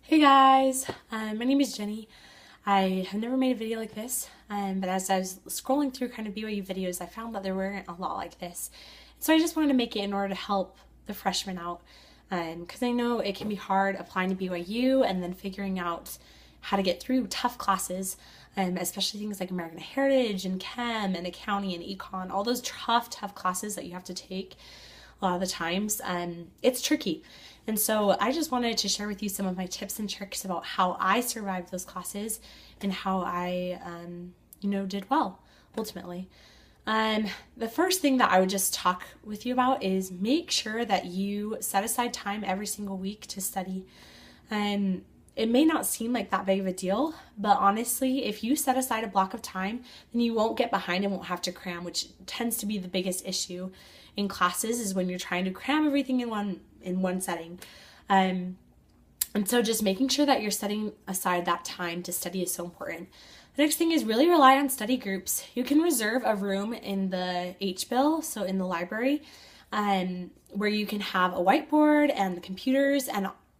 Hey guys, my name is Jenny. I have never made a video like this, but as I was scrolling through kind of BYU videos, I found that there weren't a lot like this. So I just wanted to make it in order to help the freshmen out, because I know it can be hard applying to BYU and then figuring out how to get through tough classes, especially things like American Heritage and Chem and Accounting and Econ, all those tough classes that you have to take a lot of the times. It's tricky. And so I just wanted to share with you some of my tips and tricks about how I survived those classes and how I, did well ultimately. The first thing that I would just talk with you about is make sure that you set aside time every single week to study. It may not seem like that big of a deal, but honestly, if you set aside a block of time, then you won't get behind and won't have to cram, which tends to be the biggest issue in classes is when you're trying to cram everything in one setting. And so just making sure that you're setting aside that time to study is so important. The next thing is really rely on study groups. You can reserve a room in the H-Bill, so in the library, where you can have a whiteboard and the computers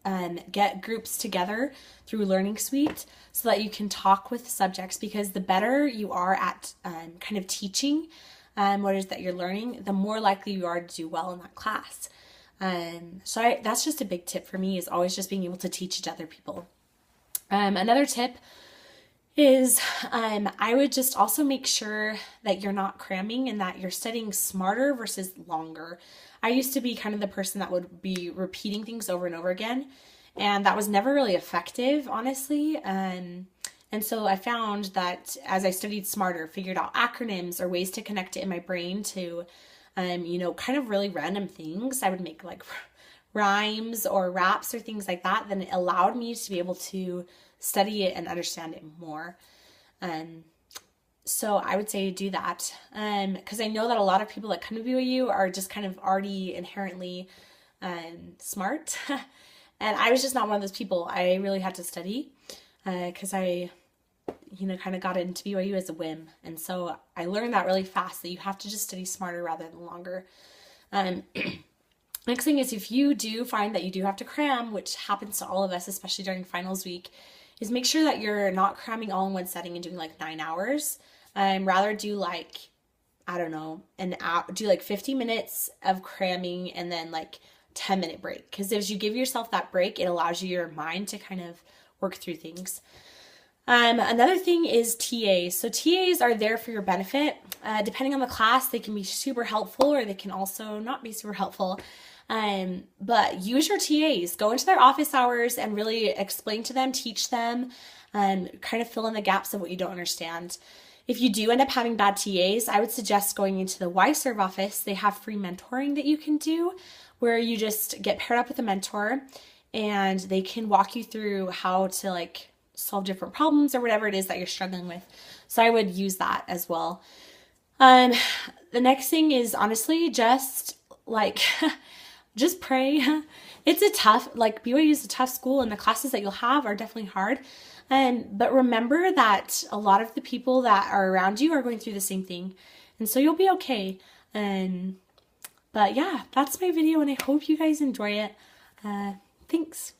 and get groups together through Learning Suite so that you can talk with subjects, because the better you are at kind of teaching what it is that you're learning, the more likely you are to do well in that class. That's just a big tip for me, is always just being able to teach it to other people. Another tip is I would just also make sure that you're not cramming and that you're studying smarter versus longer. I used to be kind of the person that would be repeating things over and over again, and that was never really effective, honestly. And so I found that as I studied smarter, figured out acronyms or ways to connect it in my brain to, kind of really random things. I would make like rhymes or raps or things like that. Then it allowed me to be able to study it and understand it more. So I would say do that. Because I know that a lot of people that come to BYU are just kind of already inherently smart. And I was just not one of those people. I really had to study because I kind of got into BYU as a whim. And so I learned that really fast, that you have to just study smarter rather than longer. Next thing is, if you do find that you do have to cram, which happens to all of us, especially during finals week, is make sure that you're not cramming all in one setting and doing like 9 hours. Rather do like, I don't know, an hour, do like 50 minutes of cramming and then like 10-minute break. Because as you give yourself that break, it allows your mind to kind of work through things. Another thing is TAs. So TAs are there for your benefit. Depending on the class, they can be super helpful or they can also not be super helpful. But use your TAs. Go into their office hours and really explain to them, teach them, and kind of fill in the gaps of what you don't understand. If you do end up having bad TAs, I would suggest going into the YServe office. They have free mentoring that you can do, where you just get paired up with a mentor and they can walk you through how to solve different problems or whatever it is that you're struggling with. So I would use that as well. The next thing is honestly just just pray. It's a tough, BYU is a tough school and the classes that you'll have are definitely hard. But remember that a lot of the people that are around you are going through the same thing. And so you'll be okay. But yeah, that's my video and I hope you guys enjoy it. Thanks.